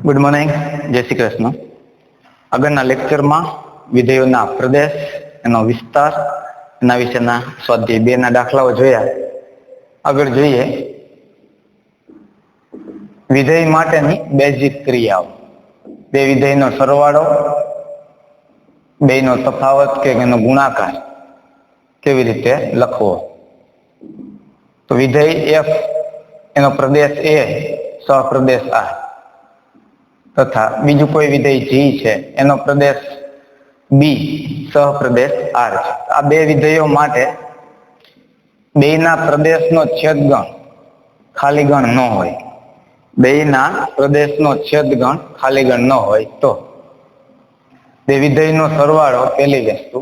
Good morning, जय श्री कृष्ण। આગળના લેક્ચરમાં વિધેયોના પ્રદેશ, એનો વિસ્તાર, એના વિશેના સ્વાધ્યાય 2 ના દાખલાઓ જોયા। આગળ જોઈએ વિધેય માટેની બેઝિક ક્રિયાઓ। બે વિધેયનો સરવાળો, બેનો તફાવત કે એનો ગુણાકાર કેવી રીતે લખવો। તો વિધેય f એનો પ્રદેશ a સહપ્રદેશ r તથા બીજું કોઈ વિધેય g છે એનો પ્રદેશ b સહપ્રદેશ r છે। આ બે વિધેયો માટે બેના પ્રદેશનો છેદગણ ખાલી ગણ ન હોય, બેના પ્રદેશનો છેદગણ ખાલી ગણ ન હોય તો બે વિધેયનો સરવાળો, પહેલી વસ્તુ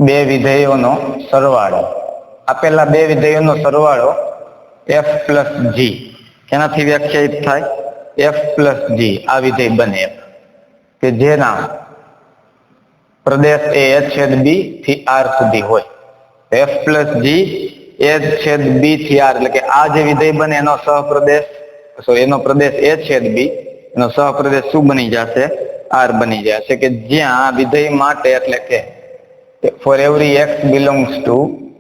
બે વિધેયોનો સરવાળો, આપેલા બે વિધેયોનો સરવાળો f પ્લસ g કેનાથી વ્યાખ્યાયિત થાય? f પ્લસ g આ વિધેય બને કે જેના પ્રદેશ એ છેદ b થી r સુધી હોય। f પ્લસ g એ છેદ b થી r એટલે કે આ જે વિધેય બને એનો સહપ્રદેશ, એનો પ્રદેશ એ છેદ b, એનો સહપ્રદેશ શું બની જશે? r બની જશે કે જ્યાં વિધેય માટે એટલે કે for every x belongs to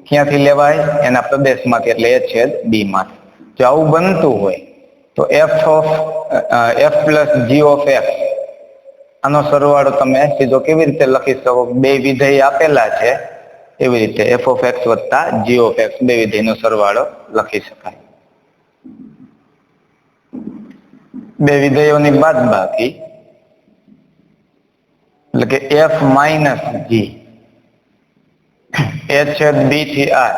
ક્યાંથી લેવાય? એના પ્રદેશમાંથી એટલે એ છેદ b માંથી। જો આવું બનતું હોય તો f plus g of x આનો સરવાળો તમે સીધો કેવી રીતે લખી શકો? બે વિધેય આપેલા છે એવી રીતે f ઓફ x વત્તા g ઓફ x બે વિધેયનો સરવાળો લખી શકાય। બે વિધેયોની બાદબાકી એટલે કે f માઇનસ g એ છેદ b થી r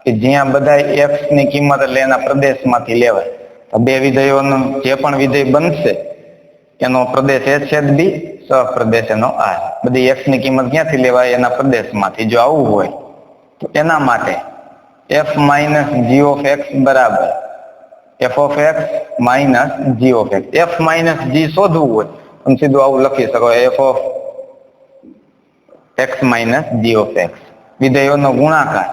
કે જ્યાં બધા x ની કિંમત એટલે એના પ્રદેશમાંથી લેવાય। બે વિધેયોનું જે પણ વિધેય બનશે એનો પ્રદેશ એ છેદ b, સહપ્રદેશ એનો r, બધી x ની કિંમત ક્યાંથી લેવાય? એના પ્રદેશમાંથી। જો આવું હોય તો એના માટે f minus g of x બરાબર f of x minus g of x। f minus g શોધવું હોય તો સીધું આવું લખી શકો f of x minus g of x। વિધેયોનો ગુણાકાર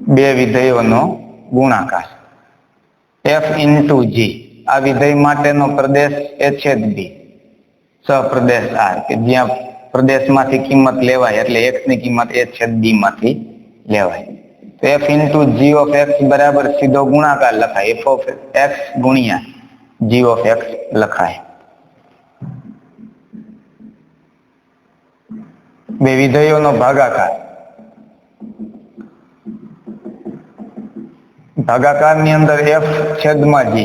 બે વિધેયોનો ગુણાકાર f ઇન્ટુ g આ વિધેય માટેનો પ્રદેશ એ છેદ b સહપ્રદેશ r કે જ્યાં પ્રદેશમાંથી કિંમત લેવાય એટલે x ની કિંમત એ છેદ b માંથી લેવાય। તો f into g of x બરાબર સીધો ગુણાકાર લખાય f ઓફ x ગુણ્યા g ઓફ x લખાય। બે વિધેયોનો ભાગાકાર, ભાગાકારની અંદર f છેદમાં g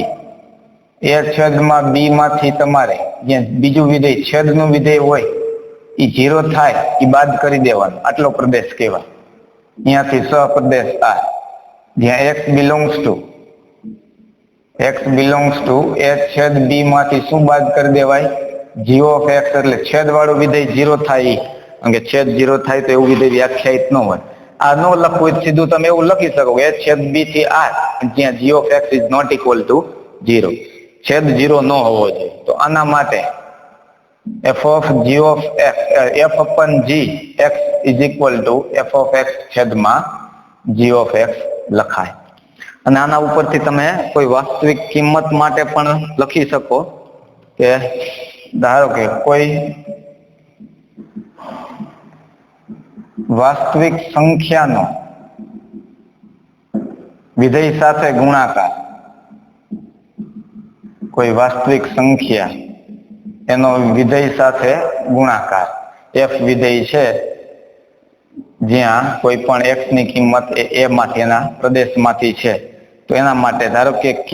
એ છેદમાં b માંથી તમારે જ્યાં બીજું વિધેય છેદનું વિધેય હોય એ 0 થાય એ બાદ કરી દેવાનું, આટલો પ્રદેશ કહેવાય। અહીંયાથી સહપ્રદેશ r જ્યાં x બિલોંગ્સ ટુ એ છેદ b માંથી શું બાદ કરી દેવાય? g ઓફ x એટલે છેદ વાળું વિધેય 0 થાય, કારણ કે છેદ 0 થાય તો એવું વિધેય વ્યાખ્યાયિત ન હોય। આ ન લખવું હોય સીધું તમે એવું લખી શકો એ છેદ b થી r જ્યાં g of x is not equal to 0, છેદ 0 ન હોવો જોઈએ। તો આના માટે f of g of x f અપન g x is equal two f of x છેદમાં g ઓફ x લખાય। અને આના ઉપરથી તમે કોઈ વાસ્તવિક કિંમત માટે પણ લખી શકો કે ધારો કે કોઈ વાસ્તવિક સંખ્યાનો વિધેય સાથે ગુણાકાર, કોઈ વાસ્તવિક સંખ્યા એનો વિધેય સાથે ગુણાકાર, f વિધેય છે જ્યાં કોઈ પણ x ની કિંમત એ a માંથી એના પ્રદેશમાંથી છે તો એના માટે ધારો કે k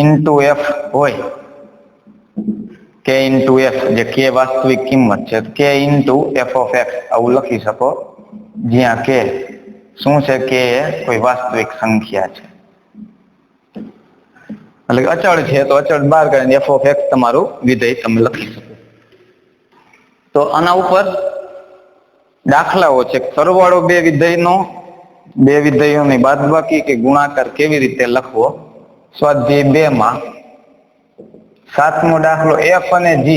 ઇન્ટુ f હોય, k ઇન્ટુ f જે k વાસ્તવિક કિંમત છે k into f of x આવું લખી શકો, જ્યાં k શું છે? k એ કોઈ વાસ્તવિક સંખ્યા છે એટલે અચળ છે તો અચળ બહાર કાઢીને f ઓફ x તમારું વિધેય તમે લખી શકો। તો આના ઉપર દાખલાઓ છે, સરવાળો બે વિધેયનો, બે વિધેયોની બાદબાકી કે ગુણાકાર કેવી રીતે લખવો। સ્વાધ્યાય 2 માં 7મો દાખલો f અને g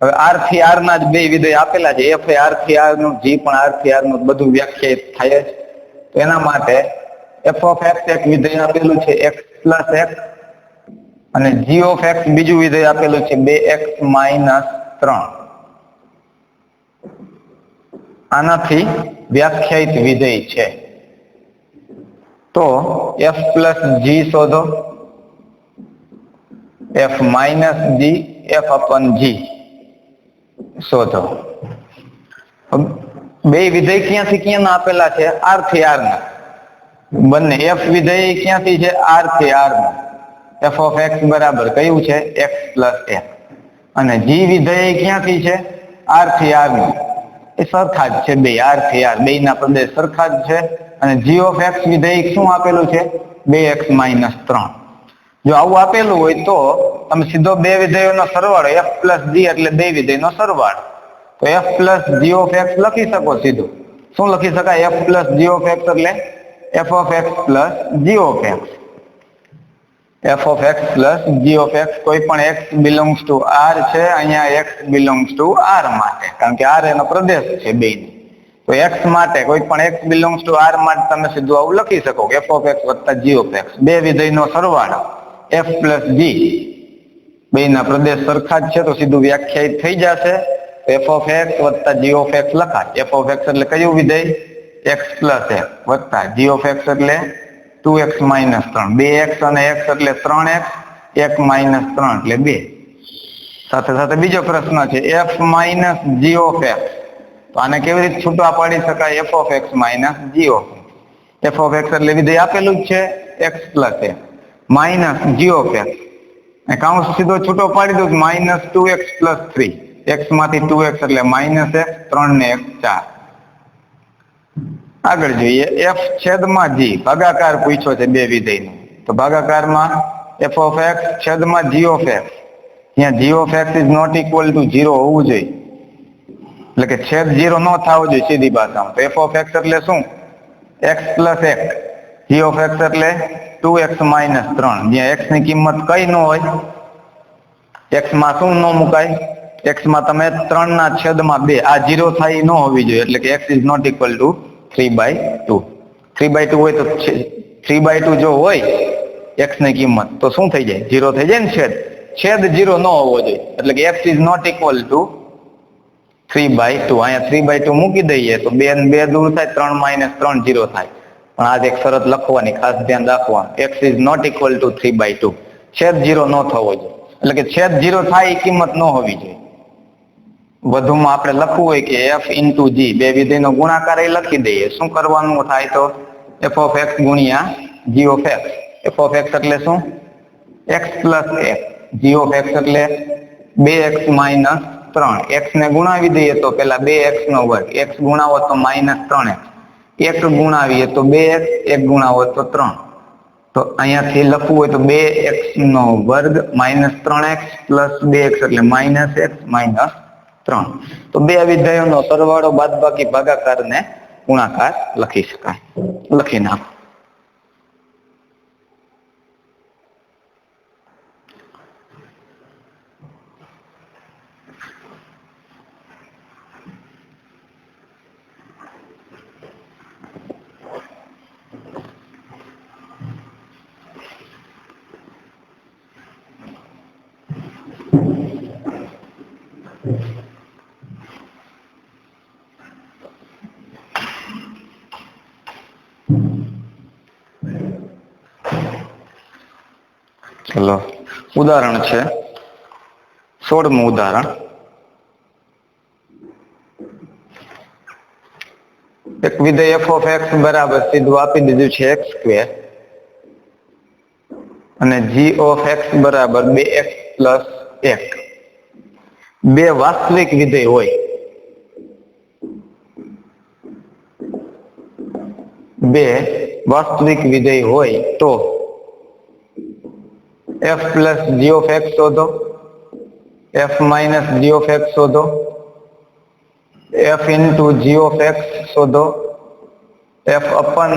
હવે આર થી આર ના જ બે વિધેય આપેલા છે, એફ એ આર થી આર નું, જી પણ આર થી આર નું, બધું વ્યાખ્યાયિત થાય જ. તો એના માટે એફ ઓફ એક્સ એક વિધેય આપેલું છે એક્સ પ્લસ એક્સ, અને જી ઓફ એક્સ બીજું વિધેય આપેલું છે 2x-3. આનાથી વ્યાખ્યાયિત વિધેય છે. તો એફ પ્લસ જી શોધો, એફ માઇનસ જી, એફ અપન જી શોધો. બે વિધેય ક્યાંથી ક્યાં આપેલા છે? આર થી આર ના. બંને એફ વિધેય ક્યાંથી છે? આર થી આર ના. એફ ઓફ એક્સ બરાબર કયું છે? X plus x. અને જી વિધેય ક્યાંથી છે? આર થી આર નું. એ સરખા જ છે બે, આર થી આર બે ના પ્રદેશ સરખા જ છે. અને જી ઓફ એક્સ વિધેય શું આપેલું છે? 2x-3. જો આવું આપેલું હોય તો તમે સીધો બે વિધેયોનો સરવાળો, એફ પ્લસ જી એટલે બે વિધેયનો સરવાળો, તો f plus g of x લખી શકો સીધું. શું લખી શકાય? F plus g of x એટલે f of x plus g of x. F of x plus g of x, કોઈ પણ એક્સ બિલોંગ્સ ટુ આર છે, અહીંયા એક્સ બિલોંગ્સ ટુ આર માટે, કારણ કે આર એનો પ્રદેશ છે બે. તો એક્સ માટે, કોઈ પણ એક્સ બિલોંગ્સ ટુ આર માટે તમે સીધું આવું લખી શકો કે એફ ઓફ એક્સ વત્તા જી ઓફ એક્સ, બે વિધેયનો સરવાળો એફ પ્લસ જી, બે ના પ્રદેશ સરખા જ છે તો સીધું વ્યાખ્યાયિત થઈ જશે. એફ ઓફ એક્સ વત્તા જી ઓફ એક્સ લખાય. એફ ઓફ એક્સ એટલે કયું વિધેય? એક્સ પ્લસ એક્સ વત્તા જી ઓફ એક્સ એટલે 2x-3. 2x અને x એટલે 3x, 1-3 એટલે 2. સાથે સાથે બીજો પ્રશ્ન છે f minus g of x. તો આને કેવી રીતે છૂટા પાડી શકાય? F of x minus g of x. F of x એટલે વિધેય આપેલું જ છે x plus x minus g of x, કાઉન્સ સીધો છૂટો પાડી દો, -2x+3. x માંથી 2x એટલે -x, 3 ને 1 4. આગળ જોઈએ, એફ છેદમાં જી, ભાગાકાર પૂછ્યો છે બે વિધેયનો. તો ભાગાકારમાં એફ ઓફ એક્સ છેદમાં જી ઓફ એક્સ, ત્યાં g of x is not equal to 0 હોવું જોઈએ, એટલે કે છેદ 0 ન થવો જોઈએ સીધી ભાષામાં. તો એફ ઓફ એક્સ એટલે શું? X plus x, g of x એટલે 2x-3. જ્યાં x ની કિંમત કઈ ન હોય, x માં શું ન મુકાય? x માં તમે 3 ના છેદમાં 2, આ 0 થાય ન હોવી જોઈએ, એટલે કે x is not equal to 3/2. 3/2 હોય તો 3/2 જો હોય x ની કિંમત તો શું થઈ જાય? 0 થઈ જાય ને છેદ. છેદ 0 ન હોવો જોઈએ, એટલે કે x is not equal to 3/2. અહીંયા 3/2 મૂકી દઈએ તો 2 ને 2 દૂર થાય, 3 - 3 0 થાય. પણ આ એક શરત લખવાની, ખાસ ધ્યાન રાખવાનું, x is not equal to 3/2. છેદ 0 ન થવો જોઈએ, એટલે કે છેદ 0 થાય એ કિંમત ન હોવી જોઈએ. વધુમાં આપણે લખવું હોય કે f ઇન્ટુ જી, બે વિધેયનો ગુણાકાર એ લખી દઈએ. શું કરવાનું થાય? તો f ઓફ x ગુણ્યા g of x. f of x એટલે શું? x plus x. g of x એટલે 2x-3. x ને ગુણાવી દઈએ તો પેલા 2x નો વર્ગ, x ગુણાવો તો -3x, 1 ગુણાવીએ તો 2x, 1 ગુણાવો તો 3. તો અહીંયાથી લખવું હોય તો 2x નો વર્ગ -3x પ્લસ 2x એટલે -x -3. તો બે વિધેયોનો સરવાળો, બાદબાકી, ભાગાકાર ને ગુણાકાર લખી શકાય. લખી નાખો. ચલો, ઉદાહરણ છે 16મું ઉદાહરણ. એક વિધેય f ઓફ x બરાબર સીધું આપી દીધું છે x², અને g ઓફ x બરાબર 2x પ્લસ 1. બે વાસ્તવિક વિધેય હોય, બે વાસ્તવિક વિધેય હોય તો f plus g of x શોધો, f minus g of x શોધો, f into g of x શોધો, f અપન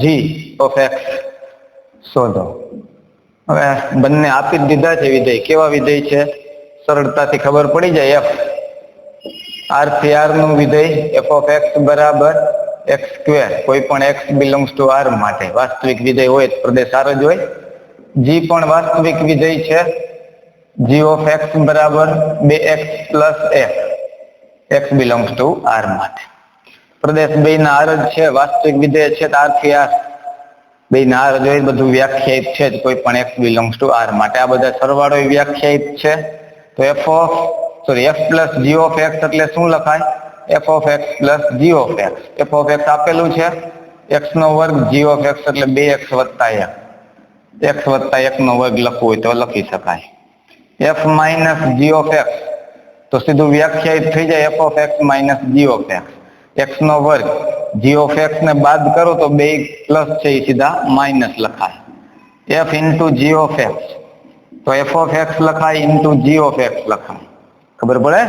g ઓફ x શોધો. હવે બંને આપી જ દીધા છે વિધેય. કેવા વિધેય છે? સરળતાથી ખબર પડી જાય. f આર થી આર નું વિધેય એફ ઓફ એક્સ બરાબર એક્સ સ્ક્વેર, કોઈ પણ એક્સ બિલોંગ્સ ટુ આર માટે વાસ્તવિક વિધેય હોય તો પ્રદેશ આર જ હોય. જી પણ વાસ્તવિક વિધેય છે, જી ઓફ એક્સ બરાબર 2x plus x belongs to R માટે પ્રદેશ બે ના આર જ છે, વાસ્તવિક વિધેય છે આર થી આર બે ના આર જ હોય, બધું વ્યાખ્યાયિત છે જ કોઈ પણ એક્સ બિલોંગ્સ ટુ આર માટે. આ બધા સરવાળો વ્યાખ્યાયિત છે. તો f plus g of x એટલે શું લખાય? F of x plus g of x. F of x આપેલું છે એક્સ નો વર્ગ, જી ઓફ એક્સ એટલે 2x વત્તા 1, એક્સ વત્તા 1 નો વર્ગ લખવું હોય તો લખી શકાય. F minus g of x તો સીધું વ્યાખ્યાયિત થઈ જાય f of x minus g of x. X નો વર્ગ, જી ઓફ એક્સ ને બાદ કરો તો 2 પ્લસ છે એ સીધા માઇનસ લખાય. F into g of x તો એફ ઓફ એક્સ લખાય ઇન્ટુ જી ઓફ એક્સ લખાય. ખબર પડે?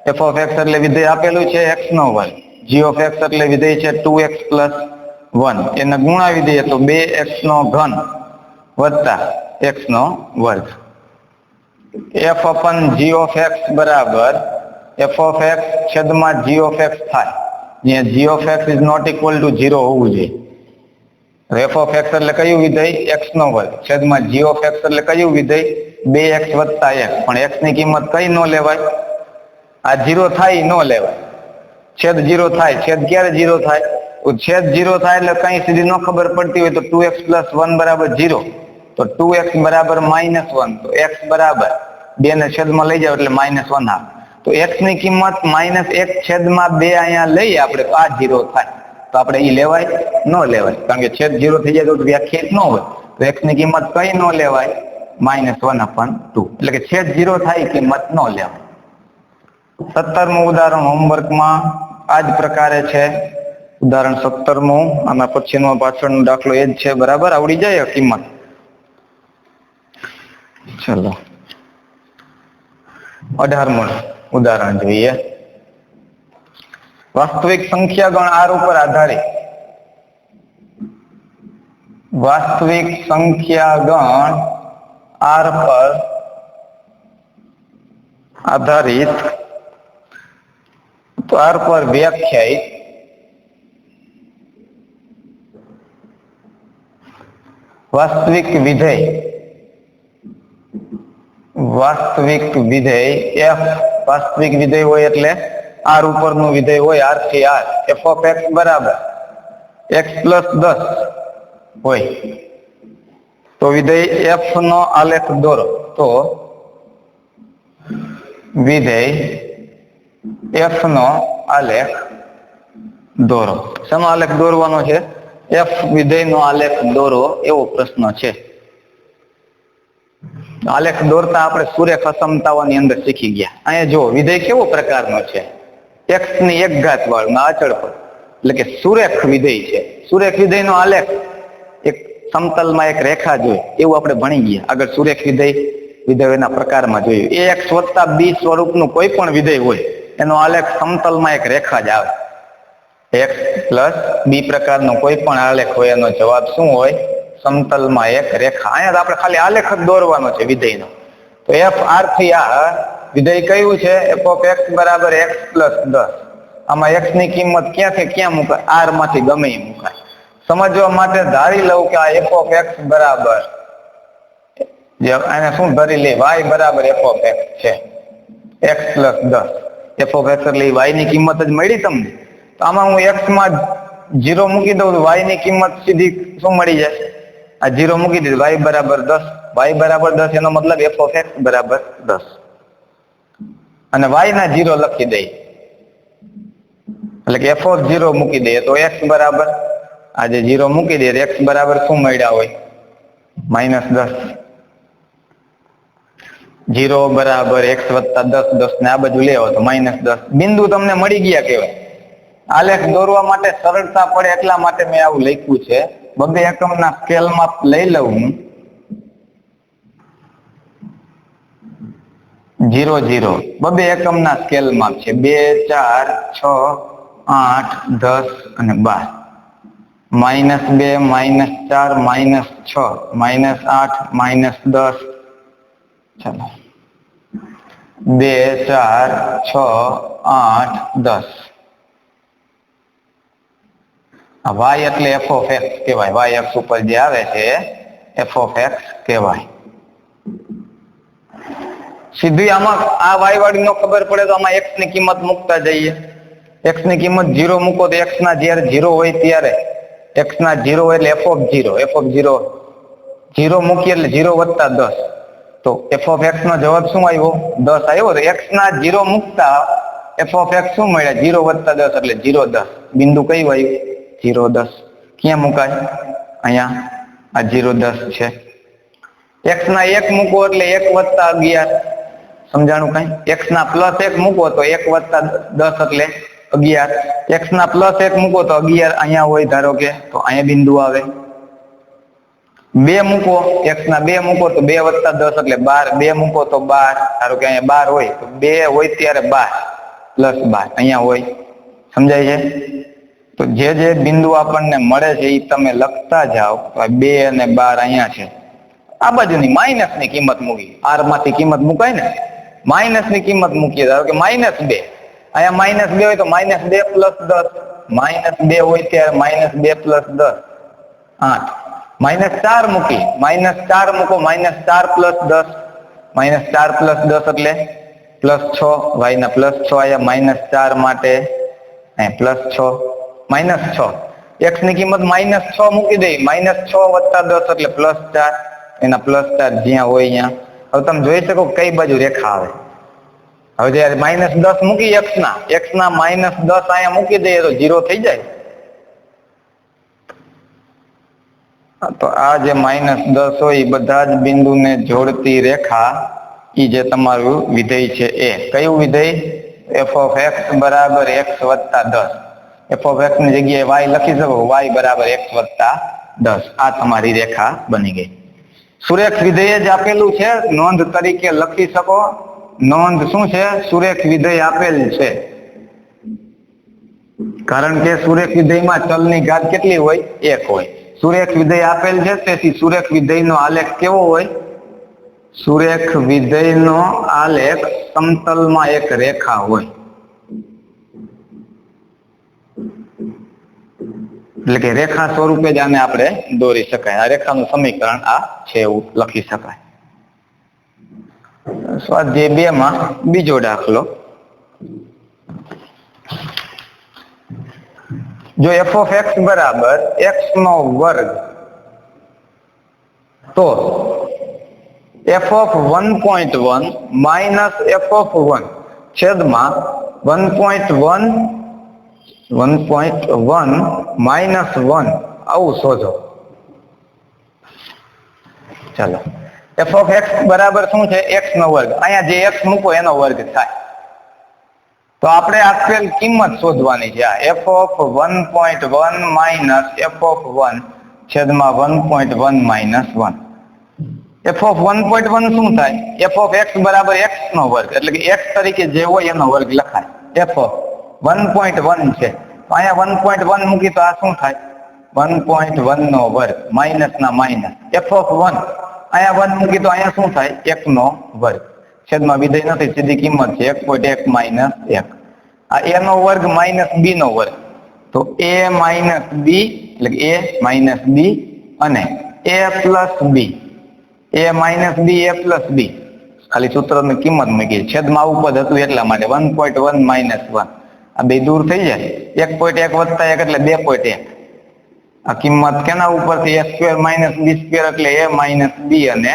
એફ ઓફ એક્સ એટલે વિધેય આપેલું છે એક્સ નો વર્ગ, જી ઓફ એક્સ એટલે વિધેય છે 2x પ્લસ 1, એને ગુણાવી દઈએ તો 2x નો ઘન વત્તા x નો વર્ગ. F upon g of x બરાબર એફ ઓફ એક્સ છેદમાં જી ઓફ એક્સ થાય, જ્યાં g of x is not equal to 0 હોવું જોઈએ. એફ ઓફ એક્સ એટલે કયું વિધેય? એક્સ નો વર્ગ છેદમાં જી ઓફ એક્સ એટલે કયું વિધેય? 2x વત્તા 1, પણ x ની કિંમત કઈ ન લેવાય? આ 0 થાય ન લેવાય, છેદ 0 થાય. છેદ ક્યારે 0 થાય? છેદ 0 થાય એટલે કઈ સીધી ન ખબર પડતી હોય તો 2x પ્લસ 1 બરાબર 0, તો 2x બરાબર -1, તો x બરાબર 2 ને છેદમાં લઈ જાવ એટલે -1 આવે. તો x ની કિંમત -1 છેદમાં 2 અહીંયા લઈએ આપણે તો આ 0 થાય. તો આપણે એ લેવાય? ન લેવાય, કારણ કે છેદ 0 થઈ જાય તો વ્યાખ્યાયિત ન હોય. તો x ની કિંમત કઈ ન લેવાય? -1/2, એટલે કે છેદ 0 થાય કિંમત ન લેવાય. 17મું ઉદાહરણ હોમવર્કમાં આ જ પ્રકારે છે. ઉદાહરણ 17મું, આના પછીનો પાછળનો દાખલો એ જ છે, બરાબર આવડી જાય કિંમત. ચલો 18મું ઉદાહરણ જોઈએ. વાસ્તવિક સંખ્યા ગણ આર ઉપર આધારિત, વાસ્તવિક સંખ્યા ગણ આર પર આધારિત, તો આર પર વ્યાખ્યાયિત વાસ્તવિક વિધેય, વાસ્તવિક વિધેય એફ, વાસ્તવિક વિધેય હોય એટલે આર ઉપરનું વિધેય હોય આર થી આર, એફ ઓફ એક્સ બરાબર એક્સ પ્લસ 10 હોય તો વિધેય એફ નો આલેખ દોરો. તો વિધેય એફ નો આલેખ દોરો. શેનો આલેખ દોરવાનો છે? એફ વિધેય નો આલેખ દોરો એવો પ્રશ્ન છે. આલેખ દોરતા આપણે સુરેખ અસમતાઓની અંદર શીખી ગયા. અહીંયા જો વિધેય કેવો પ્રકારનો છે? x ની 1 ઘાત વાળું અચળ પદ, એટલે કે સુરેખ વિધેય છે. સુરેખ વિધેય નો આલેખ એક સમતલમાં એક રેખા જોઈ એવું આપણે ભણી ગયા આગળ. સુરેખ વિધેયના પ્રકારમાં જોયું. ax વત્તા b સ્વરૂપનું કોઈ પણ વિધેય હોય એનો આલેખ સમતલમાં એક રેખા જ આવે. x પ્લસ b પ્રકારનો કોઈ પણ આલેખ હોય એનો જવાબ શું હોય? સમતલમાં એક રેખા. અહીંયા આપણે ખાલી આલેખ જ દોરવાનો છે વિધેયનો. તો f r થી r વિધેય કયું છે? f of x બરાબર x પ્લસ 10. આમાં x ની કિંમત ક્યાંથી ક્યાં મુકાય? r માંથી ગમે એ મુકાય. સમજવા માટે ધારી લઉં કે આ f of x બરાબર, જે આને શું ધરી લે? y બરાબર f of x છે, x plus 10. f of x એટલે y ની કિંમત જ મળી તમને. તો આમાં હું x માં 0 મૂકી દઉં તો y ની કિંમત સીધી શું મળી જાય? આ 0 મૂકી દીધું, y બરાબર 10. y બરાબર 10 એનો મતલબ f of x બરાબર 10. અને y ના 0 લખી દઈએ, એટલે કે f of 0 મૂકી દઈએ તો x બરાબર, આ જે 0 મૂકી દઈએ x બરાબર શું મળ્યા હોય? -10. 0 બરાબર x વત્તા 10, 10 ને આ બાજુ લેવો તો -10. બિંદુ તમને મળી ગયા કહેવાય. આલેખ દોરવા માટે સરળતા પડે એટલા માટે મેં આવું લખ્યું છે. 2 એકમના સ્કેલમાં લઈ લઉં 0, 0. 2 એકમના સ્કેલમાં છે. 2, 4, 6, 8, 10 અને 12. -2, -4, -6, -8, -10. ચાલો 2 4 6 8 10 y એટલે f ઓફ x કહેવાય y અક્ષ ઉપર જે આવે છે f ઓફ x કહેવાય સીધી આમાં આ y વાળી નો ખબર પડે તો આમાં x ની કિંમત મૂકતા જઈએ x ની કિંમત 0 મૂકો તો x ના જ્યારે 0 હોય ત્યારે x ના 0 હોય એટલે f ઓફ 0 મૂકીએ એટલે 0 વત્તા 10 તો f ઓફ x નો જવાબ શું આવ્યો 10 આવ્યો તો x ના 0 મૂકતા f ઓફ x શું મળ્યા 0 વત્તા 10 એટલે 0 10 બિંદુ કઈ આવ્યું 0 10 ક્યાં મુકાય અહીંયા આ 0 10 છે x ના 1 મૂકો એટલે 1 વત્તા 11 સમજાણું કઈ x ના પ્લસ 1 મૂકો તો 1 વત્તા 10 એટલે 11 x ના પ્લસ 1 મૂકો તો 11 અહીંયા હોય ધારો કે તો અહીંયા બિંદુ આવે 2 મૂકો x ના 2 મૂકો તો 2 વત્તા 10 એટલે 12 2 મૂકો તો 12 ધારો કે અહીંયા 12 હોય તો 2 હોય ત્યારે 12 પ્લસ 12 અહીંયા હોય સમજાય છે તો જે બિંદુ આપણને મળે છે એ તમે લખતા જાઓ 2 અને 12 અહીંયા છે આ બાજુની માઇનસ ની કિંમત મૂકી r માંથી કિંમત મુકાય ને માઇનસ ની કિંમત મૂકીએ ધારો કે -2 અહીંયા -2 હોય તો -2 પ્લસ 10 -2 હોય ત્યારે -2 પ્લસ 10 8 -4 મૂકી -4 મૂકો -4 પ્લસ 10 -4 પ્લસ 10 એટલે +6 y ના +6 આયા -4 માટે +6 -6 x ની કિંમત -6 મૂકી દઈ -6 વત્તા 10 એટલે +4 એના +4 જ્યાં હોય અહીંયા હવે તમે જોઈ શકો કઈ બાજુ રેખા આવે હવે જ્યારે -10 મૂકી x ના -10 અહીંયા મૂકી દઈએ તો 0 થઈ જાય તો આ જે -10 હોય એ બધા જ બિંદુને જોડતી રેખા ઈ જે તમારું વિધેય છે એ કયું વિધેય f ઓફ x બરાબર x વત્તા 10 f ઓફ x ની જગ્યાએ y લખી શકો y બરાબર x વત્તા 10 આ તમારી રેખા બની ગઈ સુરેખ વિધેય જ આપેલું છે નોંધ તરીકે લખી શકો નોંધ શું છે સુરેખ વિધેય આપેલ છે કારણ કે સુરેખ વિધેયમાં ચલની ઘાત કેટલી હોય 1 હોય સુરેખ વિધેય આપેલ છે તેથી સુરેખ વિધેયનો આલેખ કેવો હોય સુરેખ વિધેયનો આલેખ સમતલમાં એક રેખા હોય એટલે કે રેખા સ્વરૂપે જ આને આપણે દોરી શકાય આ રેખાનું સમીકરણ આ છે એવું લખી શકાય સ્વાધ્યાય 2 માં બીજો દાખલો જો f of x બરાબર x નો વર્ગ તો f of 1.1 minus f of 1 છેદમાં 1.1 માઇનસ 1 આવું શોધો ચાલો f of x બરાબર શું છે x નો વર્ગ અહીંયા જે x મૂકો એનો વર્ગ થાય તો આપણે આપેલ કિંમત શોધવાની છે f of 1.1 minus f of 1 છેદમાં 1.1 માઇનસ 1 f of 1.1 શું થાય f of x બરાબર x નો વર્ગ એટલે કે x તરીકે જે હોય એનો વર્ગ લખાય f of 1.1 છે તો અહીંયા 1.1 મૂકી તો આ શું થાય 1.1 નો વર્ગ માઇનસ ના માઇનસ f of 1 અહીંયા 1 મૂકી તો અહીંયા શું થાય 1 નો વર્ગ છેદમાં વિધેય નથી સીધી કિંમત છે 1.1 માઇનસ 1 આ a નો વર્ગ માઇનસ b નો વર્ગ તો a માઇનસ b એટલે કે a માઇનસ b અને a plus b a minus b a plus b ખાલી સૂત્રની કિંમત મૂકી છેદમાં આવું પદ હતું એટલા માટે 1.1 માઇનસ 1 આ બે દૂર થઈ જાય 1.1 વત્તા 1 એટલે 2.1 આ કિંમત કેના ઉપરથી a square minus b square એટલે a માઇનસ b અને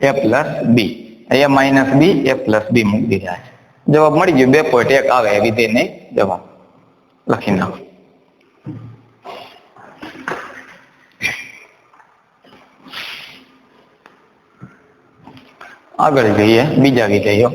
a plus b a minus b a plus b મૂકી દીધા છે જવાબ મળી ગયો 2.1 આવે વિધેયને જવાબ લખી નાખો આગળ જઈએ બીજા વિધેયો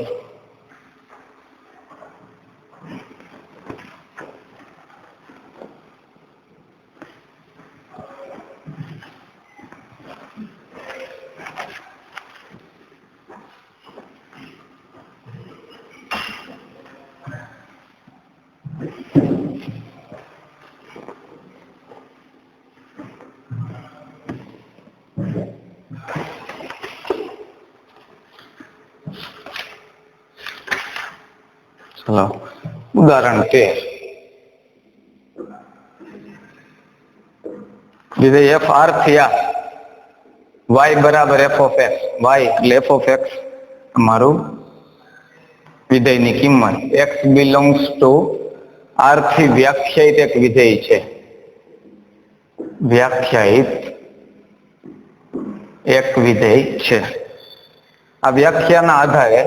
ચલો ઉદાહરણ 13 વિધેય f r થયા y બરાબર f of x, y એટલે f of x અમારું વિધેયની કિંમત x belongs to r થી વ્યાખ્યાયિત એક વિધેય છે, વ્યાખ્યાયિત એક વિધેય છે. આ વ્યાખ્યાના આધારે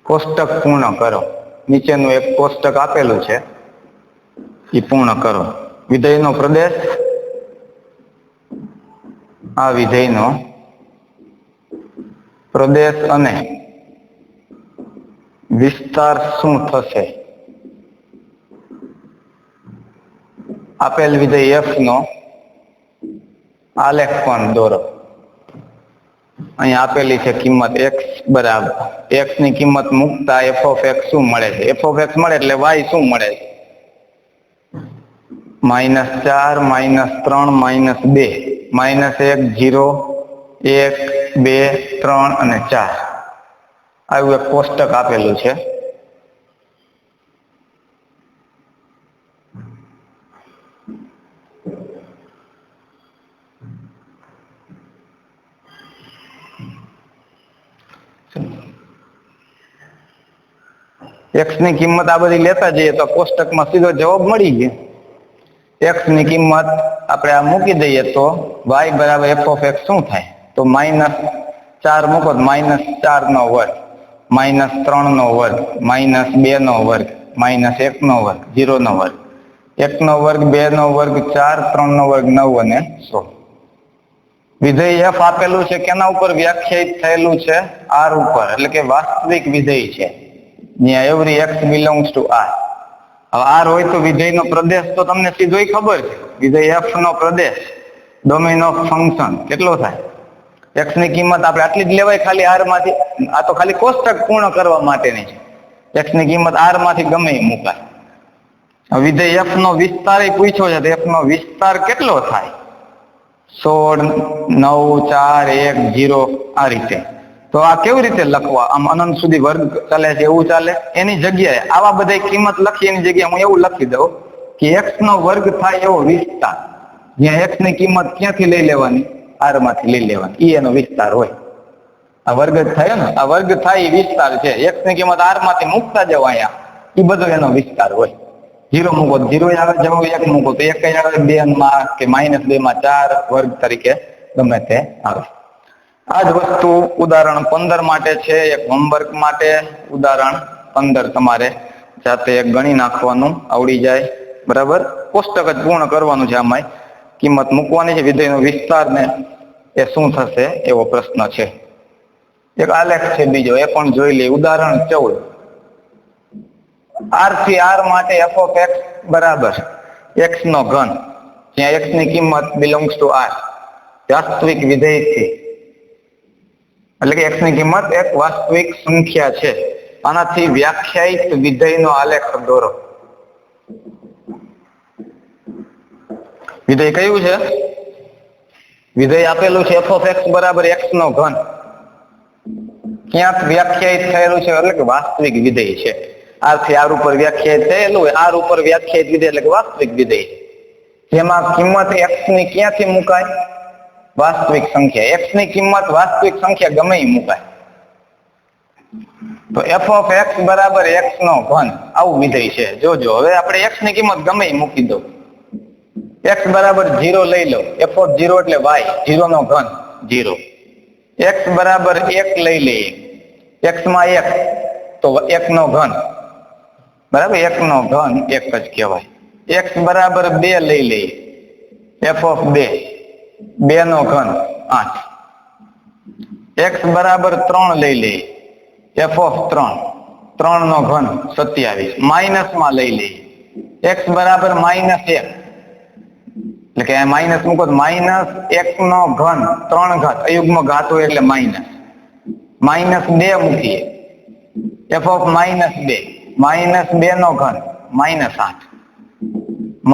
કોષ્ટક પૂર્ણ કરો. નીચેનું એક કોષ્ટક આપેલું છે એ પૂર્ણ કરો. વિધેયનો પ્રદેશ, આ વિધેયનો પ્રદેશ અને વિસ્તાર શું થશે? આપેલ વિધેય f નો આલેખ પણ દોરો. અહીં આપેલી છે કિંમત x બરાબર, x ની કિંમત મૂકતા f of x શું મળે છે? f of x મળે એટલે y શું મળે છે? -4 -3 -2 -1 0 1 2 3 અને 4 આવું એક કોષ્ટક આપેલું છે. x ની કિંમત આ બધી લેતા જઈએ તો કોષ્ટકમાં સીધો જવાબ મળી ગયો. x ની કિંમત આપણે આ મૂકી દઈએ તો y બરાબર f of x શું થાય? તો -4 મૂકો તો -4 નો વર્ગ, -3 નો વર્ગ, -2 નો વર્ગ, -1 નો વર્ગ, 0 નો વર્ગ, 1 નો વર્ગ, 2 નો વર્ગ, 4, 3 નો વર્ગ, 9 અને 16. વિધેય f આપેલું છે કેના ઉપર વ્યાખ્યાયિત થયેલું છે? r ઉપર, એટલે કે વાસ્તવિક વિધેય છે જ્યાં every x belongs to r. હવે r હોય તો વિધેયનો પ્રદેશ તો તમને સીધો ખબર છે. વિધેય f no Pradesh domain of function કેટલો થાય? x ની કિંમત આપણે આટલી જ લેવાય ખાલી r માંથી. આ તો ખાલી કોષ્ટક પૂર્ણ કરવા માટેની છે. x ની કિંમત r માંથી ગમે એ મુકાય. વિધેય f નો વિસ્તાર પૂછ્યો છે તો f નો વિસ્તાર કેટલો થાય? 16 9 4 1 0 આ રીતે. તો આ કેવી રીતે લખવા? આમ અનંત સુધી વર્ગ ચાલે છે એવું ચાલે? એની જગ્યાએ આવા બધા કિંમત લખી એની જગ્યાએ હું એવું લખી દઉં કે x નો વર્ગ થાય એવો વિસ્તાર, જ્યાં x ની કિંમત ક્યાંથી લઈ લેવાની? r માંથી લઈ લેવાની. ઈ એનો વિસ્તાર હોય. આ વર્ગ થયો ને, આ વર્ગ થાય એ વિસ્તાર છે. x ની કિંમત r માંથી મૂકતા જાવ અહીંયા, એ બધો એનો વિસ્તાર હોય. 0 મૂકો 0 આવે, જવાબ 1 મૂકો તો 1 આવે, 2 માં કે -2 માં 4 વર્ગ તરીકે ગમે તે આવે. આ જ વસ્તુ ઉદાહરણ 15 માટે છે. એક હોમવર્ક માટે ઉદાહરણ 15 તમારે જાતે ગણી નાખવાનું આવડી જાય. બરાબર? કોષ્ટક જ પૂર્ણ કરવાનું છે. આમાં કિંમત મૂકવાની છે. વિધેયનો વિસ્તાર ને એ શું થશે એવો પ્રશ્ન છે. એક આલેખ છે બીજો, એ પણ જોઈ લઈએ. ઉદાહરણ 14 r થી r માટે f of x બરાબર x નો ઘન, જ્યાં x ની કિંમત belongs to r, વાસ્તવિક વિધેય છે. એટલે કે x ની કિંમત એક વાસ્તવિક સંખ્યા છે. આનાથી વ્યાખ્યાયિત વિધેયનો આલેખ દોરો. વિધેય કયું છે? વિધેય આપેલું છે f of x બરાબર x નો ઘન. ક્યાંક વ્યાખ્યાયિત થયેલું છે એટલે કે વાસ્તવિક વિધેય છે. r થી r ઉપર વ્યાખ્યાયિત થયેલું હોય, r ઉપર વ્યાખ્યાયિત વિધેય એટલે કે વાસ્તવિક વિધેય. જેમાં કિંમત x ની ક્યાંથી મુકાય? વાસ્તવિક સંખ્યા. x ની કિંમત વાસ્તવિક સંખ્યા ગમે એ મુકાય. તો f of x બરાબર x નો ઘન આવું વિધેય છે. જોજો હવે આપણે x ની કિંમત ગમે એ મૂકી દો. x બરાબર 0 લઈ લો. f of 0 એટલે y, 0 નો ઘન 0. x બરાબર 1 લઈ લઈએ. x માં 1 તો 1 નો ઘન બરાબર, 1 નો ઘન 1 જ કહેવાય. x બરાબર 2 લઈ લઈએ. f of 2 2 નો ઘન 8. x બરાબર 3 લઈ લઈએ. f of 3 3 નો ઘન 27. માઇનસ માં લઈ લઈએ. x બરાબર -1 એટલે કે માઇનસ મૂકો તો -1 નો ઘન 3 ઘાત, અયુગ્મ ઘાત હોય એટલે માઇનસ. -2 મૂકીએ. f of -2 -2 નો ઘન -8.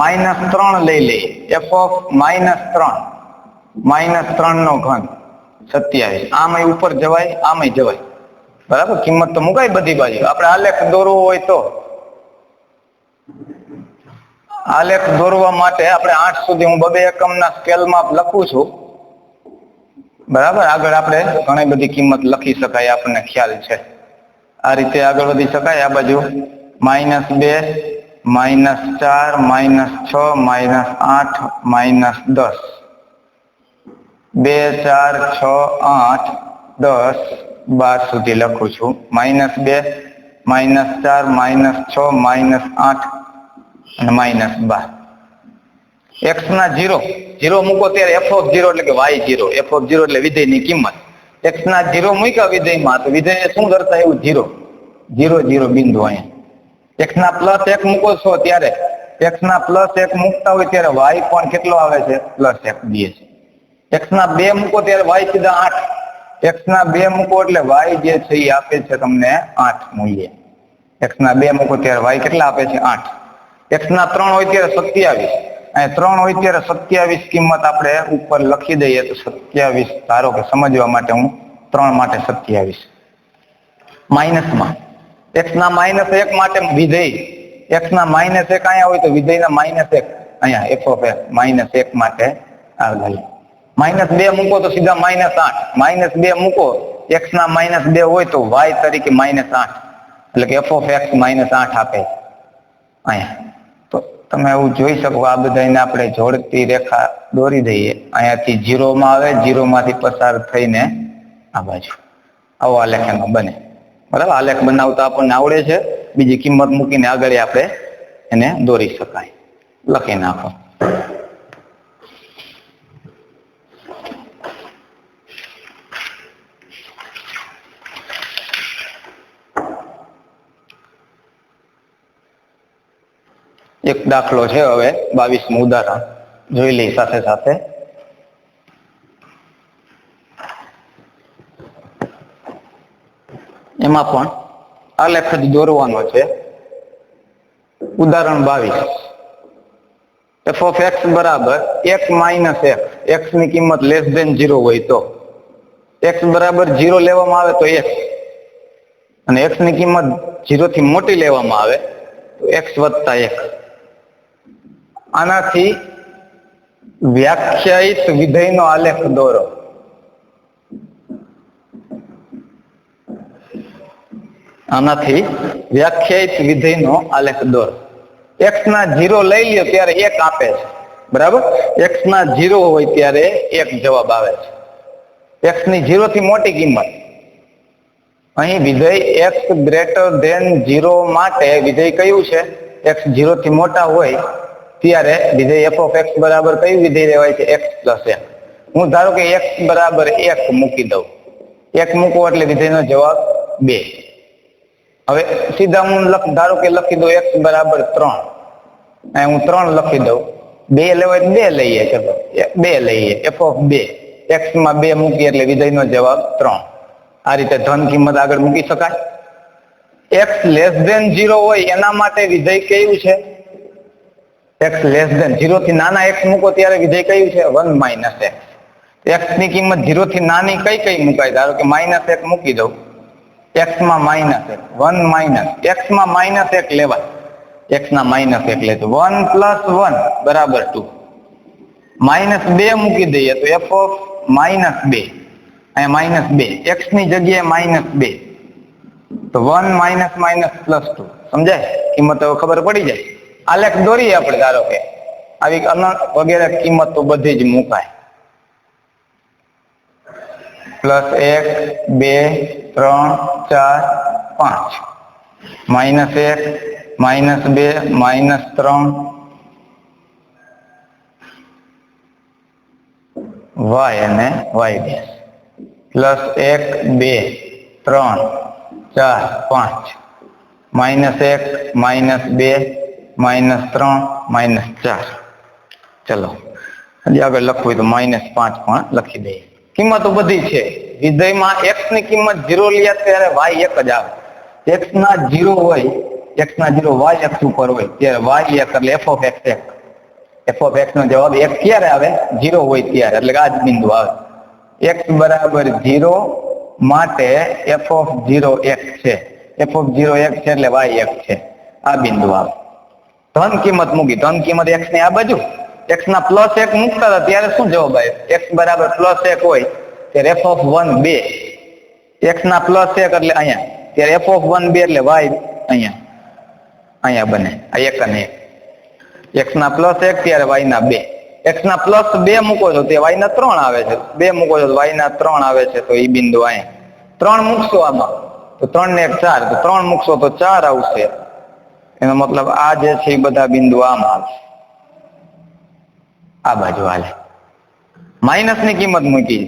-3 લઈ લઈએ. f of -3 -3 નો ઘન 27 આમાંય ઉપર જવાય આમાંય જવાય બરાબર કિંમત તો મુકાય બધી બાજુ આપણે આલેખ દોરવો હોય તો આલેખ દોરવા માટે આપણે 8 સુધી હું 2 એકમના સ્કેલમાં લખું છું બરાબર આગળ આપણે ઘણી બધી કિંમત લખી શકાય આપણને ખ્યાલ છે આ રીતે આગળ વધી શકાય આ બાજુ -2 -4 -6 -8 -10 2 4 6 8 10 12 સુધી લખું છું -2 -4 -6 -8 અને -12 x ના 0 મૂકો ત્યારે f ઓફ 0 એટલે કે y0 f ઓફ 0 એટલે વિધેયની કિંમત x ના 0 મૂક્યા વિધેયમાં તો વિધેય શું દર્શાવ્યું 0 0 0 બિંદુ અહીંયા x ના +1 મૂકો છો ત્યારે x ના +1 મૂકતા હોય ત્યારે y પણ કેટલો આવે છે +1 દે છે x ના 2 મૂકો ત્યારે y સીધા 8 x ના 2 મૂકો એટલે y જે છે એ આપે છે તમને 8 મૂલ્ય x ના 2 મૂકો ત્યારે y કેટલા આપે છે 8 x ના 3 હોય ત્યારે 27 અને 3 હોય ત્યારે 27 કિંમત આપણે ઉપર લખી દઈએ તો 27 ધારો કે સમજવા માટે હું 3 માટે 27 માઈનસમાં x ના -1 માટે વિધેય x ના -1 અહીંયા હોય તો વિધેયના -1 અહીંયા f ઓફ x -1 માટે આવે -2 મૂકો તો સીધા -8 -2 મૂકો x ના -2 હોય તો y તરીકે -8 એટલે કે f ઓફ x -8 આપે અહીંયા તો તમે એવું જોઈ શકો આ બધાને આપણે જોડતી રેખા દોરી દઈએ અહીંયાથી 0 માં આવે 0 માંથી પસાર થઈને આ બાજુ આવો આલેખ એનો બને બરાબર આલેખ બનાવતા આપણને આવડે છે બીજી કિંમત મૂકીને આગળ આપણે એને દોરી શકાય લખી નાખો એક દાખલો છે હવે 22મું ઉદાહરણ જોઈ લઈ સાથે સાથે એમાં પણ આલેખ જ દોરવાનો છે ઉદાહરણ 22 f of x બરાબર 1 - x x ની કિંમત <0 હોય તો x બરાબર 0 લેવામાં આવે તો x અને x ની કિંમત 0 થી મોટી લેવામાં આવે તો x + 1 આનાથી વ્યાખ્યાયિત વિધેયનો આલેખ દોરો આનાથી વ્યાખ્યાયિત વિધેયનો આલેખ દોરો x ના 0 લઈ લ્યો ત્યારે 1 આપે છે બરાબર x ના 0 હોય ત્યારે 1 જવાબ આવે છે x ની 0 થી મોટી કિંમત અહીં વિધેય x > 0 માટે વિધેય કયું છે x 0 થી મોટા હોય ત્યારે વિધેય f of x બરાબર કયું વિધેય લેવાય છે x + 1 હું ધારો કે x બરાબર 1 મૂકી દઉં 1 મૂકો એટલે વિધેયનો જવાબ 2 હવે સીધા હું ધારો કે લખી દઉં x બરાબર 3 અને હું 3 લખી દઉં 2 લેવાય 2 લઈએ ચલો 2 લઈએ f of 2 x માં 2 મૂકી એટલે વિધેયનો જવાબ 3 આ રીતે ધન કિંમત આગળ મૂકી શકાય x < 0 હોય એના માટે વિધેય કયું છે x < 0 થી નાના x મૂકો ત્યારે વિધેય કયું છે 1 - x x ની કિંમત 0 થી નાની કઈ મુકાય ધારો કે -1 મૂકી દઉં x માં -1 1 x માં -1 લેવાય x ના -1 લે તો 1 + 1 બરાબર 2 -2 મૂકી દઈએ તો f of -2 અહીંયા -2 x ની જગ્યાએ -2 તો 1 - +2 સમજાય કિંમત હવે ખબર પડી જાય આલેખ દોરીએ આપણે ધારો કે આવી વગેરે કિંમત તો બધી જ મુકાય +1 2 3 4 5 -1 -2 -3 y અને y ડેશ +1 2 3 4 5 -1 -2 -3 -4 ચલો હજી આગળ લખવું તો -5 પણ લખી દઈએ કિંમતો બધી છે વિધેયમાં x ની કિંમત 0 લે ત્યારે y 1 જ આવે x ના 0 હોય x ના 0 y અક્ષ ઉપર હોય ત્યારે y 1 એટલે f of x 1 f of x નો જવાબ 1 ક્યારે આવે 0 હોય ત્યારે એટલે આ જ બિંદુ આવે x બરાબર 0 માટે f ઓફ 0 x છે. f ઓફ 0 x છે એટલે y x છે. આ બિંદુ આવે. ધન કિંમત મૂકી, ધન કિંમત x ની આ બાજુ, x ના પ્લસ 1 મૂકતા હતા ત્યારે શું જવાબ આવ્યો? x બરાબર પ્લસ 1 હોય ત્યારે f ઓફ 1 2, x ના પ્લસ 1 એટલે અહીંયા, ત્યારે f ઓફ 1 2 એટલે y અહીંયા બને. આ 1 અને 1, x ના પ્લસ 1 ત્યારે y ના 2, x ના પ્લસ 2 મૂકો છો તો y ના 3 આવે છે, 2 મૂકો છો તો y ના 3 આવે છે. તો એ બિંદુ અહીંયા 3 મૂકશો આમાં તો 3 ને 1 4, તો 3 મૂકશો તો 4 આવશે. એનો મતલબ આ જે છે એ બધા બિંદુ આમાં આવશે, આ બાજુ હાલે. માઇનસ ની કિંમત મૂકી,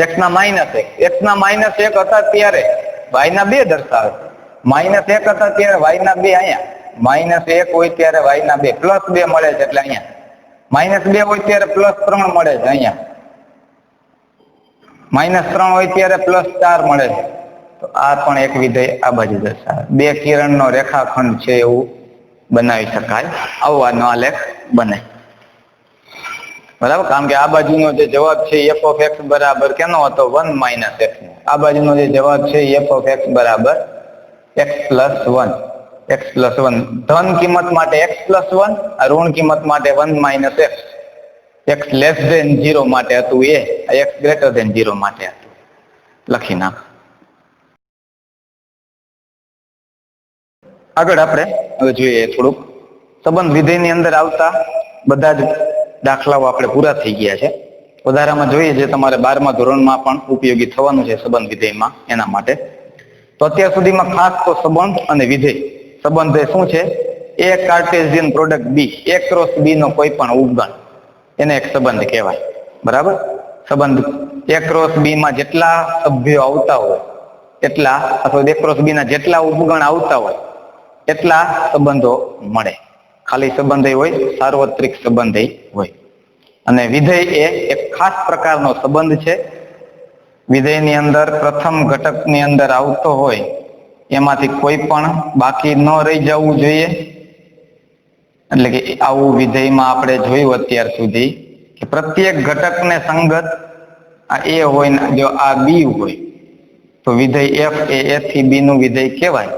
x ના -1, x ના -1 હતા ત્યારે y ના 2 દર્શાવે, -1 હતા ત્યારે y ના 2 અહીંયા, -1 હોય ત્યારે y ના 2, +2 મળે છે એટલે અહીંયા, -2 હોય ત્યારે +3 મળે છે અહીંયા, -3 હોય ત્યારે +4 મળે છે. તો આ પણ એક વિધેય આ બાજુ દર્શાવે. બે કિરણનો રેખાખંડ છે એવું બનાવી શકાય, આવો આનો આલેખ બને. બરાબર, કારણ કે આ બાજુનો જે જવાબ છે f ઓફ x બરાબર કેનો હતો? 1 - x. આ બાજુનો જે જવાબ છે f ઓફ x બરાબર x + 1, x + 1. ધન કિંમત માટે x + 1, ઋણ કિંમત માટે 1 - x. x લેસ ધેન 0 માટે હતું એ, x ગ્રેટર ધેન 0 માટે હતું. લખી નાખ. આગળ આપણે હવે જોઈએ થોડુંક સંબંધ વિધેયની અંદર આવતા બધા જ દાખલાઓ આપણે પૂરા થઈ ગયા છે. વધારામાં જોઈએ જે તમારે 12મા ધોરણમાં પણ ઉપયોગી થવાનું છે સંબંધ વિધેયમાં, એના માટે. તો અત્યાર સુધીમાં ખાસ તો સંબંધ અને વિધેય. સંબંધ શું છે? એ Cartesian product b, a cross b નો કોઈ પણ ઉપગણ, એને એક સંબંધ કહેવાય. બરાબર, સંબંધ a ક્રોસ b માં જેટલા સભ્યો આવતા હોય એટલા, અથવા a ક્રોસ b ના જેટલા ઉપગણ આવતા હોય એટલા સંબંધો મળે. ખાલી સંબંધ હોય, સાર્વત્રિક સંબંધ હોય. અને વિધેય એ એક ખાસ પ્રકારનો સંબંધ છે. વિધેયની અંદર પ્રથમ ઘટકની અંદર આવતો હોય એમાંથી કોઈ પણ બાકી ન રહી જવું જોઈએ. એટલે કે આવું વિધેયમાં આપણે જોયું અત્યાર સુધી કે પ્રત્યેક ઘટકને સંગત આ a હોય ને જો આ b હોય તો વિધેય f એ a થી b નું વિધેય કહેવાય.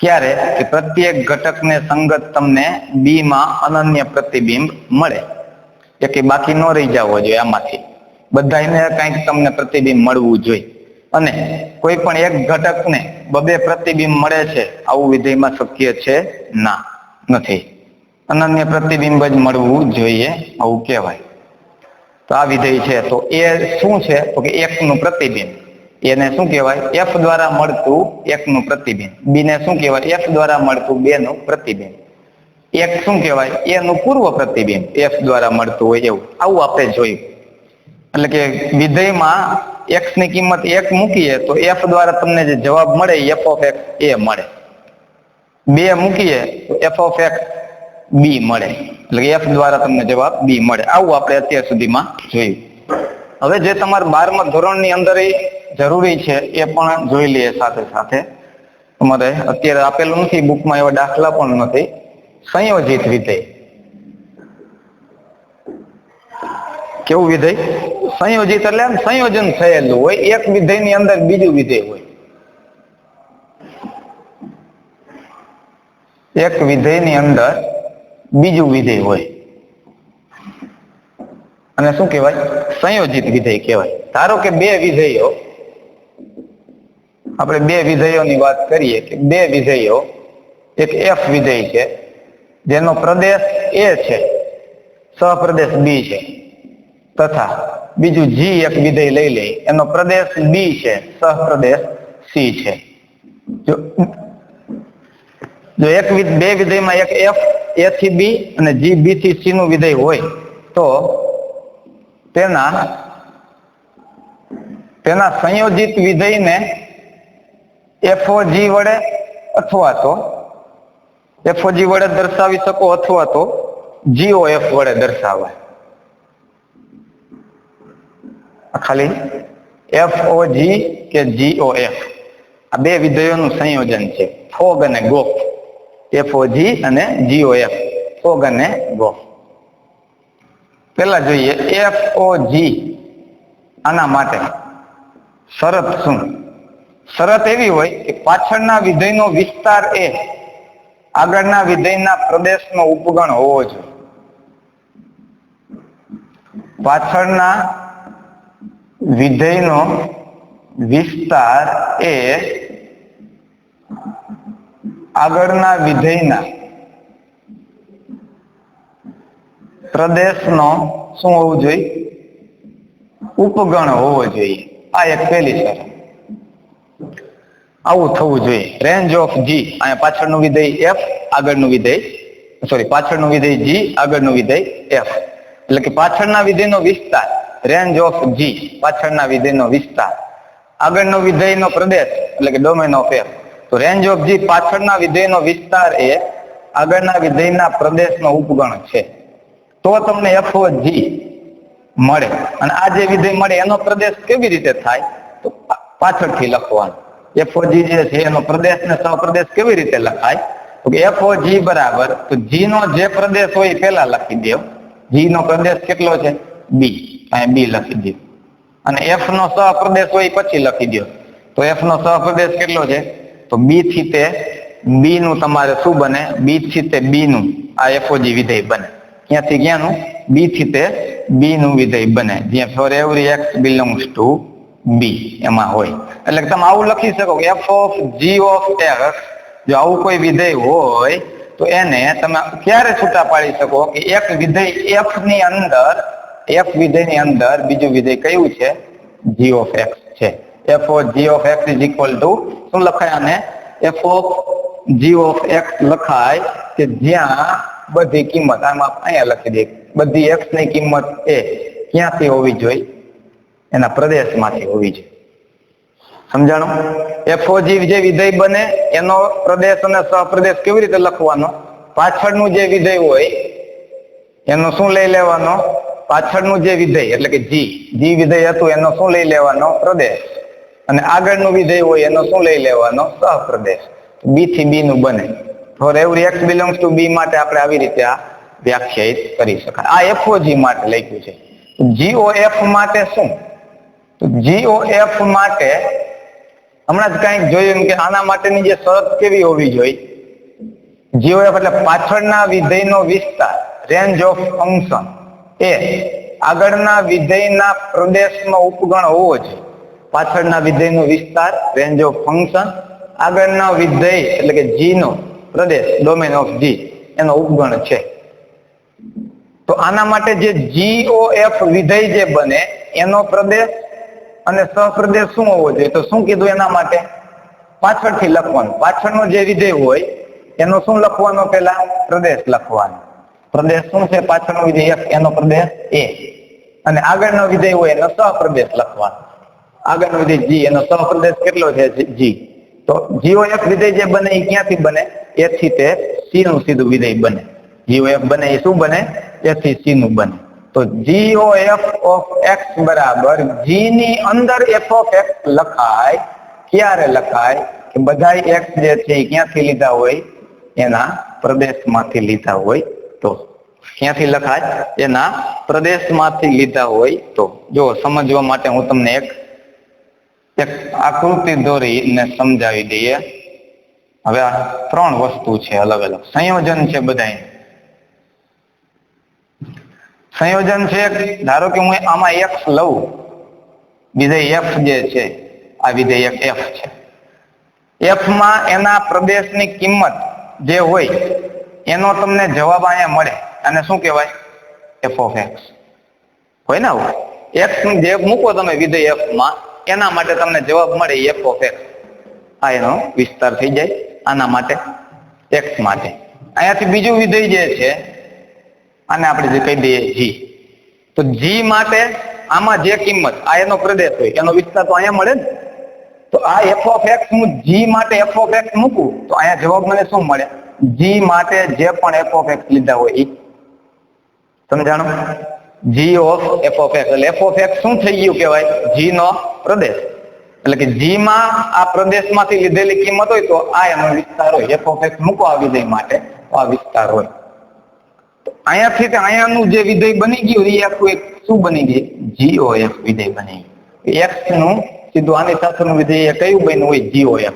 ક્યારે? કે પ્રત્યેક ઘટકને સંગત તમને b માં અનન્ય પ્રતિબિંબ મળે, કે બાકી ન રહી જવો જોઈએ. આમાંથી બધાને કંઈક તમને પ્રતિબિંબ મળવું જોઈએ. અને કોઈ પણ એક ઘટકને બબે પ્રતિબિંબ મળે છે આવું વિધેયમાં શક્ય છે ના, નથી. અનન્ય પ્રતિબિંબ જ મળવું જોઈએ આવું કહેવાય. તો આ વિધેય છે. તો એ શું છે? તો કે એક નું પ્રતિબિંબ. એને શું કહેવાય? f દ્વારા મળતું એક નું પ્રતિબિંબ. b ને શું કહેવાય? f દ્વારા મળતું 2 નું પ્રતિબિંબ. એક શું કહેવાય? a નું પૂર્વ પ્રતિબિંબ, f દ્વારા મળતું હોય એવું. આવું આપણે જોયું. એટલે કે વિધેયમાં x ની કિંમત 1 મૂકીએ તો f દ્વારા તમને જે જવાબ મળે f ઓફ x a મળે. 2 મૂકીએ તો f ઓફ x b મળે. એટલે કે f દ્વારા તમને જવાબ b મળે. આવું આપણે અત્યાર સુધીમાં જોયું. હવે જે તમારે 12મા ધોરણની અંદર જરૂરી છે એ પણ જોઈ લઈએ સાથે સાથે. તમારે અત્યારે આપેલું નથી બુકમાં, એવા દાખલા પણ નથી. સંયોજિત વિધેય. કેવું વિધેય? સંયોજિત એટલે સંયોજન થયેલું હોય, એક વિધેયની અંદર બીજું વિધેય હોય. એક વિધેયની અંદર બીજું વિધેય હોય અને શું કહેવાય? સંયોજિત વિધેય કહેવાય. ધારો કે બે વિધેયો, આપણે બે વિધેયોની વાત કરીએ કે બે વિધેયો, એક f વિધેય છે જેનો પ્રદેશ a છે, સહપ્રદેશ b છે, તથા બીજું g એક વિધેય લઈ લઈ, એનો પ્રદેશ b છે, સહપ્રદેશ c છે. જો એક બે વિધેયમાં એક f a થી b અને g b થી c નું વિધેય હોય તો તેના સંયોજિત વિધેયને FOG વડે અથવા તો FOG વડે દર્શાવી શકો અથવા તો GOF વડે દર્શાવાય. ખાલી FOG કે GOF આ બે વિધેયોનું સંયોજન છે. ફોગ અને ગોફ. FOG અને GOF, ફોગ અને ગોફ. પેલા જોઈએ FOG. આના માટે શરત શું? શરત એવી હોય કે પાછળના વિધેયનો વિસ્તાર એ આગળના વિધેયના પ્રદેશનો ઉપગણ હોવો જોઈએ. પાછળના વિધેયનો વિસ્તાર એ આગળના વિધેયના પ્રદેશનો શું હોવું જોઈએ? ઉપગણ હોવો જોઈએ. આ એક પહેલી શરત. આવું થવું જોઈએ. રેન્જ ઓફ જી, અહીંયા પાછળનું વિધેય એફ, આગળનું વિધેય પાછળનું વિધેય જી, આગળનું વિધેય એફ. એટલે કે પાછળના વિધેયનો વિસ્તાર, રેન્જ ઓફ જી, પાછળના વિધેયનો વિસ્તાર, આગળનો વિધેયનો પ્રદેશ એટલે કે ડોમેન ઓફ એફ. તો રેન્જ ઓફ જી પાછળના વિધેયનો વિસ્તાર એ આગળના વિધેયના પ્રદેશનો ઉપગણ છે. તો તમને એફ ઓ જી મળે. અને આ જે વિધેય મળે એનો પ્રદેશ કેવી રીતે થાય? તો પાછળથી લખવાનું. એફઓજી જે છે એનો પ્રદેશ ને સહપ્રદેશ કેવી રીતે લખાય? તો કે એફઓજી બરાબર, તો જી નો જે પ્રદેશ હોય એ પહેલા લખી દો. જી નો પ્રદેશ કેટલો છે? બી. અહીં બી લખી દો. અને એફ નો સહપ્રદેશ હોય પછી લખી દો. તો એફ નો સહપ્રદેશ કેટલો છે? તો બી થી તે બી નું તમારે શું બને? બી થી તે બી નું આ એફઓજી વિધેય બને. ક્યાંથી ક્યાંનું? બી થી તે બી નું વિધેય બને, જ્યાં for every x belongs to b એમાં હોય. એટલે તમે આવું લખી શકો કે f of g of x, જો આવું કોઈ વિધેય હોય તો એને તમે ક્યારે છૂટા પાડી શકો કે એક વિધેય એફ ની અંદર, એફ વિધેયની અંદર બીજું વિધેય કયું છે? જી ઓફ એક્સ છે. F of g of x is equal to શું લખાય? આને f of g of x લખાય કે જ્યાં બધી કિંમત, આમાં અહીંયા લખી દે, બધી એક્સ ની કિંમત એ ક્યાંથી હોવી જોઈએ? એના પ્રદેશમાંથી હોવી જોઈએ. સમજાણું? એફઓજી જે વિધેય બને એનો પ્રદેશ અને સહપ્રદેશ કેવી રીતે લખવાનો? પાછળનું જે વિધેય હોય એનો શું લઈ લેવાનો? પાછળનું જે વિધેય એટલે કે જી વિધેય હતું એનો શું લઈ લેવાનો? પ્રદેશ. અને આગળનું વિધેય હોય એનો શું લઈ લેવાનો? સહપ્રદેશ. બી થી બી નું બને. For every x belongs to b માટે આપણે આવી રીતે આ વ્યાખ્યાયિત કરી શકાય. આ એફઓજી માટે લખ્યું છે. જીઓએફ માટે શું? તો જીઓએફ માટે હમણાં જ કંઈક જોયું કે આના માટેની જે શરત કેવી હોવી જોઈએ? જીઓએફ એટલે પાછળના વિધેયનો વિસ્તાર, રેન્જ ઓફ ફંક્શન એ આગળના વિધેયના પ્રદેશનો ઉપગણ હોવો જોઈએ. પાછળના વિધેયનો વિસ્તાર, રેન્જ ઓફ ફંક્શન, આગળના વિધેય એટલે કે જી નો પ્રદેશ, ડોમેન ઓફ જી, એનો ઉપગણ છે. તો આના માટે જે જીઓએફ વિધેય જે બને એનો પ્રદેશ અને સહપ્રદેશ શું હોવો જોઈએ? તો શું કીધું એના માટે? પાછળથી લખવાનું. પાછળનો જે વિધેય હોય એનો શું લખવાનો? પહેલા પ્રદેશ લખવાનો. પ્રદેશ શું છે? પાછળનો વિધેય એફ, એનો પ્રદેશ એ. અને આગળનો વિધેય હોય એનો સહપ્રદેશ લખવાનો. આગળનો વિધેય જી, એનો સહપ્રદેશ કેટલો છે? જી. તો જીઓએફ વિધેય જે બને એ ક્યાંથી બને? એ થી તે સી નું સીધું વિધેય બને. જીઓએફ બને એ શું બને? એ થી સી નું બને. તો જીઓએફ ઓફ એક્સ બરાબર જી ની અંદર એફ ઓફ એક્સ લખાય. ક્યારે લખાય? કે બધા એક્સ જે છે એ ક્યાંથી લીધા હોય? એના પ્રદેશમાંથી લીધા હોય તો. ક્યાંથી લખાય? એના પ્રદેશમાંથી લીધા હોય તો. જો સમજવા માટે હું તમને એક આકૃતિ દોરીને સમજાવી દઈએ. હવે આ ત્રણ વસ્તુ છે અલગ અલગ, સંયોજન છે બધા. સંયોજન છે, ધારો કે હું આમાં એક્સ લઉં, વિધેય એફ જે છે, આ વિધેય એફ છે. એફ માં એના પ્રદેશની કિંમત જે હોય એનો તમને જવાબ અહીંયા મળે. અને શું કહેવાય? એફ ઓફ એક્સ હોય ને. આવું એક્સ જે મૂકો તમે વિધેય એફ માં, એના માટે તમને જવાબ મળે એફ ઓફ એક્સ. આ એનો વિસ્તાર થઈ જાય આના માટે, એક્સ માટે. અહીંયાથી બીજું વિધેય જે છે આને આપણે જે કહી દઈએ જી, તો જી માટે આમાં જે કિંમત, આ એનો પ્રદેશ હોય એનો વિસ્તાર તો અહીંયા મળે ને. તો આ એફ ઓફ એક્સ હું જી માટે એફ ઓફ એક્સ મૂકું તો અહીંયા જવાબ મને શું મળે? જી માટે જે પણ એફ ઓફ એક્સ લીધા હોય એ. સમજાણું? G of F of x એટલે એફ ઓફ એક્સ શું થઈ ગયું કહેવાય? જી નો પ્રદેશ. એટલે કે જી માં આ પ્રદેશમાંથી લીધેલી કિંમત હોય તો આ એનો વિસ્તાર હોય. એફ ઓફ એક્સ મૂકો આ વિધેય માટે, આ વિસ્તાર હોય. અહીંયાથી અહીંયાનું જે વિધેય બની ગયું એ આખું એક શું બની ગયું? જીઓએફ વિધેય બની ગયું. એક્સ નું સીધું આની સાથેનું વિધેય કયું બન્યું હોય? GOF.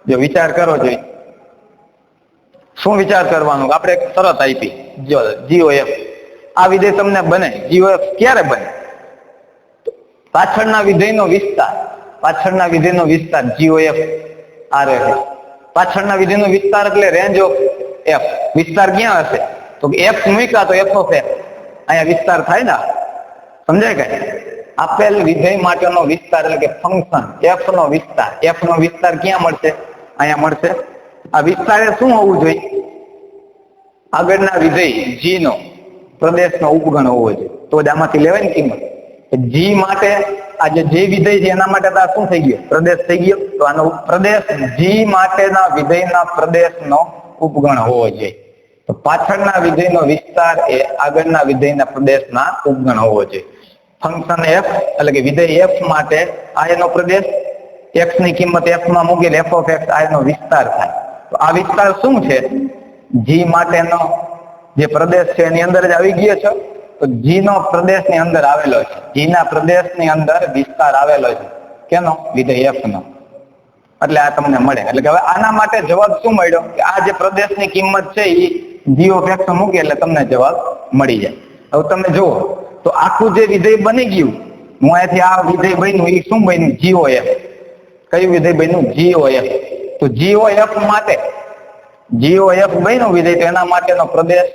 જો વિચાર કરો જોઈએ, શું વિચાર કરવાનું? આપણે એક શરત આપી GOF. આ વિધેય તમને બને. GOF ક્યારે બને? પાછળના વિધેયનો વિસ્તાર, પાછળના વિધેયનો વિસ્તાર GOF આ રહે. પાછળના વિધેયનો વિસ્તાર એટલે રેન્જ ઓફ f. વિસ્તાર ક્યાં હશે? તો f મૂક્યા તો f ઓફ x અહીંયા વિસ્તાર થાય ને, સમજાય કે? આપેલ વિધેય માટેનો વિસ્તાર એટલે કે ફંક્શન f નો વિસ્તાર. f નો વિસ્તાર ક્યાં મળશે? અહીંયા મળશે. આ વિસ્તારે શું હોવું જોઈએ? આગળના વિધેય g નો પ્રદેશનો ઉપગણ હોવો જોઈએ, તો જ આમાંથી લેવાય ને કિંમત. g માટે આ જે વિધેય છે એના માટે તો આ શું થઈ ગયો? પ્રદેશ થઈ ગયો. તો આનો પ્રદેશ g માટેના વિધેયના પ્રદેશનો ઉપગણ હોવો જોઈએ. તો પાછળના વિધેયનો વિસ્તાર એ આગળના વિધેયના પ્રદેશના ઉપગણ હોવો જોઈએ. ફંક્શન f એટલે કે વિધેય f માટે આ એનો પ્રદેશ, x ની કિંમત f માં મૂકેલ f ઓફ x આ એનો વિસ્તાર થાય. તો આ વિસ્તાર શું છે? g માટેનો જે પ્રદેશ છે એની અંદર જ આવી ગયો છે. તો g નો પ્રદેશની અંદર આવેલો છે. g ના પ્રદેશની અંદર વિસ્તાર આવેલો છે. કેનો? વિધેય f નો. એટલે આ તમને મળે. એટલે કે હવે આના માટે જવાબ શું મળ્યો? કે આ જે પ્રદેશની કિંમત છે એ g ઓફ x મૂકે એટલે તમને જવાબ મળી જાય. હવે તમે જુઓ તો આખું જે વિધેય બની ગયું, હું અહીંથી આ વિધેય બન્યું એ શું બન્યું? GOF. કયું વિધેય બન્યું? GOF. તો GOF માટે GOF બન્યું વિધેય, તો એના માટેનો પ્રદેશ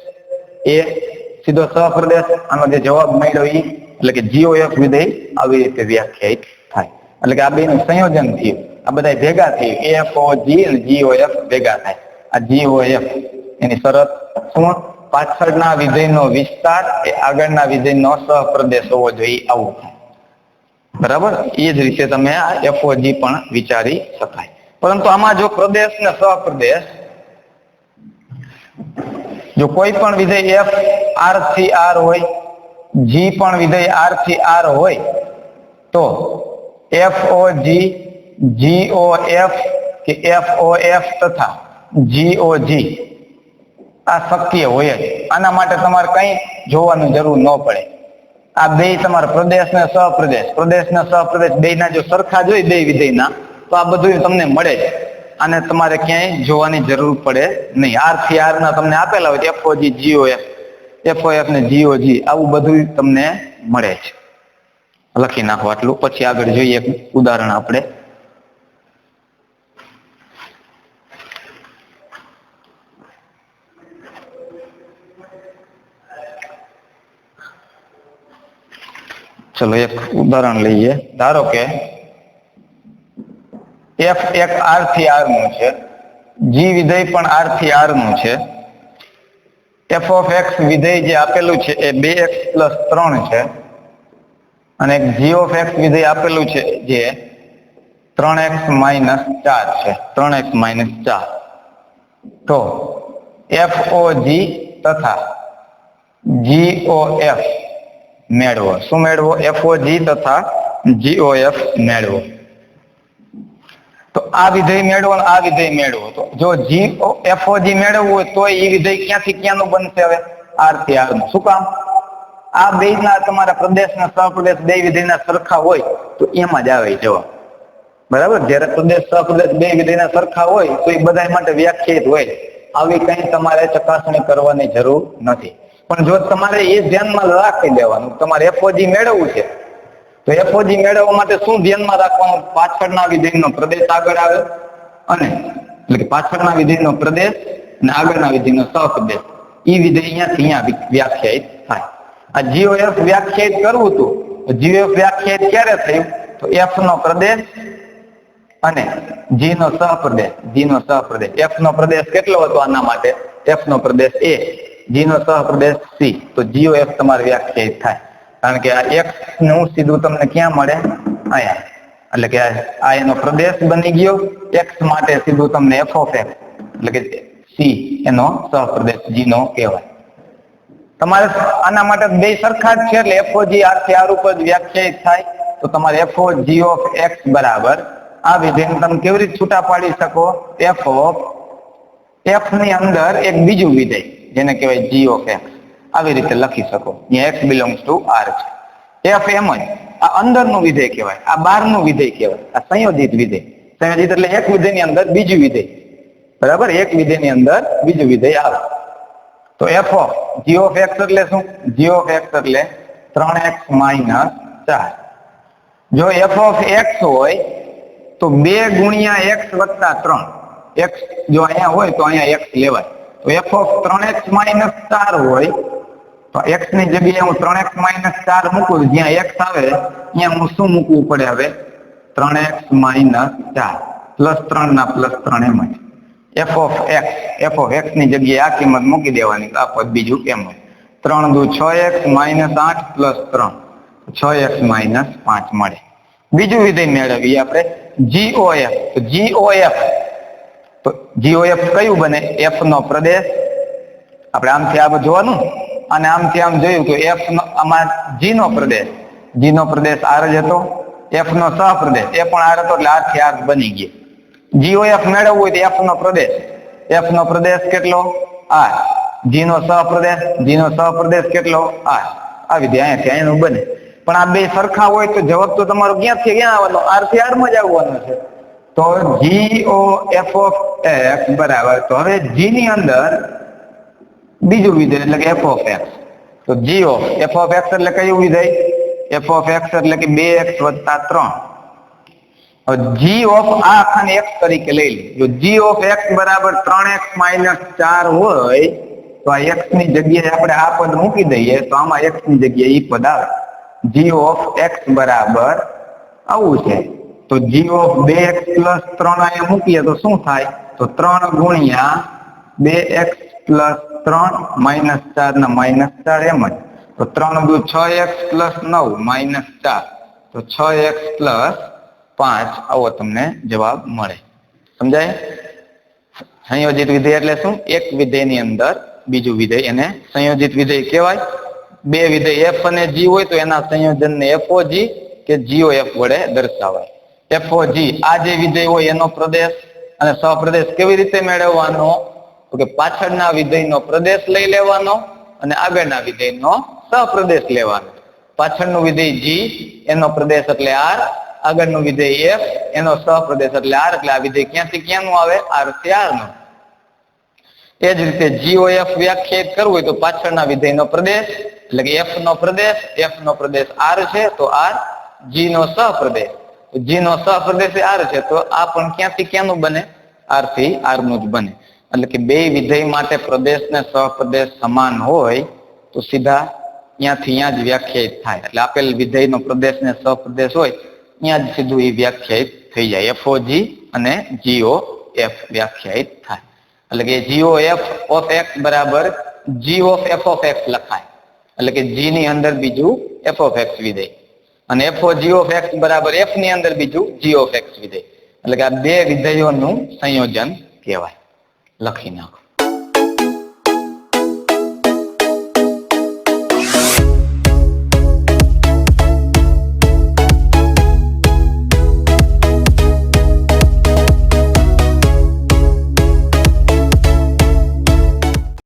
એ સીધો સહપ્રદેશ. આનો જે જવાબ મળ્યો એ એટલે કે GOF વિધેય આવી રીતે વ્યાખ્યાયિત થાય. એટલે કે આ બેનું સંયોજન થયું, આ બધા ભેગા થયું, FOG અને GOF ભેગા થાય. આ GOF એની શરત શું? પાછળના વિધેયનો વિસ્તાર એ આગળના વિધેયનો સહપ્રદેશ હોવો જોઈએ, આવું થાય. બરાબર? એ જ રીતે તમે આ FOG પણ વિચારી શકાય. પરંતુ આમાં જો પ્રદેશ ને સહપ્રદેશ, જો કોઈ પણ વિધેય f r થી r હોય, g પણ વિધેય r થી r હોય, તો FOG, GOF કે FOF તથા GOG આ શક્ય હોય જ. આના માટે તમારે કઈ જોવાની જરૂર ન પડે. આ બે તમારા પ્રદેશ ને સહપ્રદેશ, પ્રદેશ ને સહપ્રદેશ બે ના જો સરખા જોઈ બે વિધેયના, તો આ બધું તમને મળે જ. આને તમારે ક્યાંય જોવાની જરૂર પડે નહીં. r થી r ના તમને આપેલા હોય FOG, GOF, FOF ને GOG આવું બધું તમને મળે છે. લખી નાખો આટલું, પછી આગળ જોઈએ એક ઉદાહરણ આપણે. ચલો એક ઉદાહરણ લઈએ. ધારો કે f એક r થી r નું છે, g વિધેય પણ r થી r નું છે, f of x વિધેય જે આપેલું છે એ 2x + 3 છે, અને g of x વિધેય આપેલું છે જે 3x - 4 છે, 3x - 4. તો FOG તથા GOF મેળવો. શું મેળવો? FOG તથા GOF મેળવો. તો આ વિધેય મેળવો અને આ વિધેય મેળવો. તો જો FOG મેળવવું હોય તો એ વિધેય ક્યાંથી ક્યાંનું બનશે? હવે r થી r નું. શું કામ? આ બે ના તમારા પ્રદેશ ના સહપ્રદેશ બે વિધેયના સરખા હોય તો એમાં જ આવે જવાબ. બરાબર? જ્યારે પ્રદેશ સહપ્રદેશ બે વિધેયના સરખા હોય તો એ બધા માટે વ્યાખ્યાયિત હોય. આવી કઈ તમારે ચકાસણી કરવાની જરૂર નથી. પણ જો તમારે એ ધ્યાનમાં રાખી દેવાનું, તમારે FOG મેળવવું છે, તો FOG મેળવવા માટે શું ધ્યાનમાં રાખવાનું? પાછળના વિધેયનો પ્રદેશ આગળ આવે, અને એટલે કે પાછળના વિધેયનો પ્રદેશ અને આગળના વિધેયનો સહપ્રદેશ. એ વિધેય અહીંયા વ્યાખ્યાયિત થાય. આ GOF વ્યાખ્યાયિત કરવું હતું. GOF વ્યાખ્યાયિત ક્યારે થયું? તો f નો પ્રદેશ અને g નો સહપ્રદેશ. g નો સહપ્રદેશ, f નો પ્રદેશ કેટલો હતો આના માટે? f no Pradesh a, g no સહપ્રદેશ c. તો GOF તમારે વ્યાખ્યાયિત થાય. કારણ કે આ x નું સીધું તમને ક્યાં મળે? અહીંયા. એટલે કે આ એનો પ્રદેશ બની ગયો. x માટે સીધું તમને f of x એટલે કે c એનો સહપ્રદેશ g નો કહેવાય. તમારે આના માટે બે સરખા જ છે એટલે FOG r થી r ઉપર વ્યાખ્યાયિત થાય. તો તમારે FOG of x બરાબર આ વિધેયને તમે કેવી રીતે છૂટા પાડી શકો? f of f ની અંદર એક બીજું વિધેય જેને કહેવાય g of x આવી રીતે લખી શકો. અહીંયા x belongs to r છે. f એમ જ આ અંદરનું વિધેય કહેવાય, આ બહારનું વિધેય કહેવાય, આ સંયોજિત વિધેય. સંયોજિત એટલે એક વિધેયની અંદર બીજું વિધેય, બરાબર, એક વિધેયની અંદર બીજું વિધેય આવે. તો f of g of x એટલે શું? જી ઓફ એક્સ એટલે 3x - 4. જો એફ ઓફ એક્સ હોય તો 2 ગુણ્યા x વત્તા 3. x જો અહીંયા હોય તો અહીંયા x લેવાય. તો એફ ઓફ 3x - 4 હોય તો x ની જગ્યાએ હું 3x - 4 મૂકું, જ્યાં x આવે ત્યાં હું શું મૂકવું પડે? હવે 3x - 4 +3 ના +3 એમ જ. એફ ઓફ એક્સ ની જગ્યાએ આ કિંમત મૂકી દેવાની, આ પદ બીજું એમ જ. 3 દુ 6x - 8 +3 6x - 5 મળે. બીજું વિધેય મેળવીએ આપણે GOF. તો GOF કયું બને? f નો પ્રદેશ. આપણે આમથી આ જોવાનું અને આમથી આમ જોયું તો f નો આમાં g નો પ્રદેશ r જ હતો, f નો સહપ્રદેશ એ પણ r હતો, એટલે r થી r બની ગયો. GOF મેળવવું હોય તો f નો પ્રદેશ કેટલો? r. g નો સહપ્રદેશ કેટલો? r. આ વિધેય અહીંયાથી અહીંનું બને. પણ આ બે સરખા હોય તો જવાબ તો તમારો ક્યાંથી ક્યાં આવવાનો? r થી r માં જ આવવાનો છે. તો GOF of x બરાબર, તો હવે g ની અંદર બીજું વિધેય એટલે કે f of x. તો f of x એટલે કયું વિધેય? f of x એટલે કે 2x + 3. હવે g of આ આખાને x તરીકે લઈ લે. જો g of x બરાબર 3x - 4 હોય તો આ x ની જગ્યાએ આપણે આ પદ મૂકી દઈએ તો આમાં x ની જગ્યાએ ઈ પદ આવે. g of x બરાબર આવું છે. તો g of 2x + 3 અહીંયા મૂકીએ તો શું થાય? તો 3 ગુણ્યા 2x + 3 - 4 ના -4 એમ જ. તો 3 દુ 6x + 9 - 4 તો 6x + 5 આવો તમને જવાબ મળે. સમજાય? સંયોજિત વિધેય એટલે શું? એક વિધેયની અંદર બીજું વિધેય, એને સંયોજિત વિધેય કહેવાય. બે વિધેય f અને g હોય તો એના સંયોજનને FOG કે GOF વડે દર્શાવાય. FOG આ જે વિધેય હોય એનો પ્રદેશ અને સહપ્રદેશ કેવી રીતે મેળવવાનો? તો કે પાછળના વિધેયનો પ્રદેશ લઈ લેવાનો અને આગળના વિધેયનો સહપ્રદેશ લેવાનો. પાછળનું વિધેય g એનો પ્રદેશ એટલે r, આગળનું વિધેય f એનો સહપ્રદેશ એટલે r. એટલે આ વિધેય ક્યાંથી ક્યાંનું આવે? r થી r નું. એ જ રીતે GOF વ્યાખ્યાયિત કરવું હોય તો પાછળના વિધેયનો પ્રદેશ એટલે કે f નો પ્રદેશ r છે તો r. g નો સહપ્રદેશ, g નો સહપ્રદેશ r છે તો આ પણ ક્યાંથી ક્યાંનું બને? r થી r નું જ બને. એટલે કે બે વિધેય માટે પ્રદેશ ને સહપ્રદેશ સમાન હોય તો સીધા ત્યાંથી ત્યાં જ વ્યાખ્યાયિત થાય. એટલે આપેલ વિધેયનો પ્રદેશ ને સહપ્રદેશ હોય ત્યાં જ સીધું એ વ્યાખ્યાયિત થઈ જાય. FOG અને GOF વ્યાખ્યાયિત થાય. એટલે કે GOF of x બરાબર g of f of x લખાય. એટલે કે g ની અંદર બીજું f of x વિધેય અને FOG of x બરાબર f ની અંદર બીજું g of x વિધેય. એટલે કે આ બે વિધેયોનું સંયોજન કહેવાય. લખી નાખો.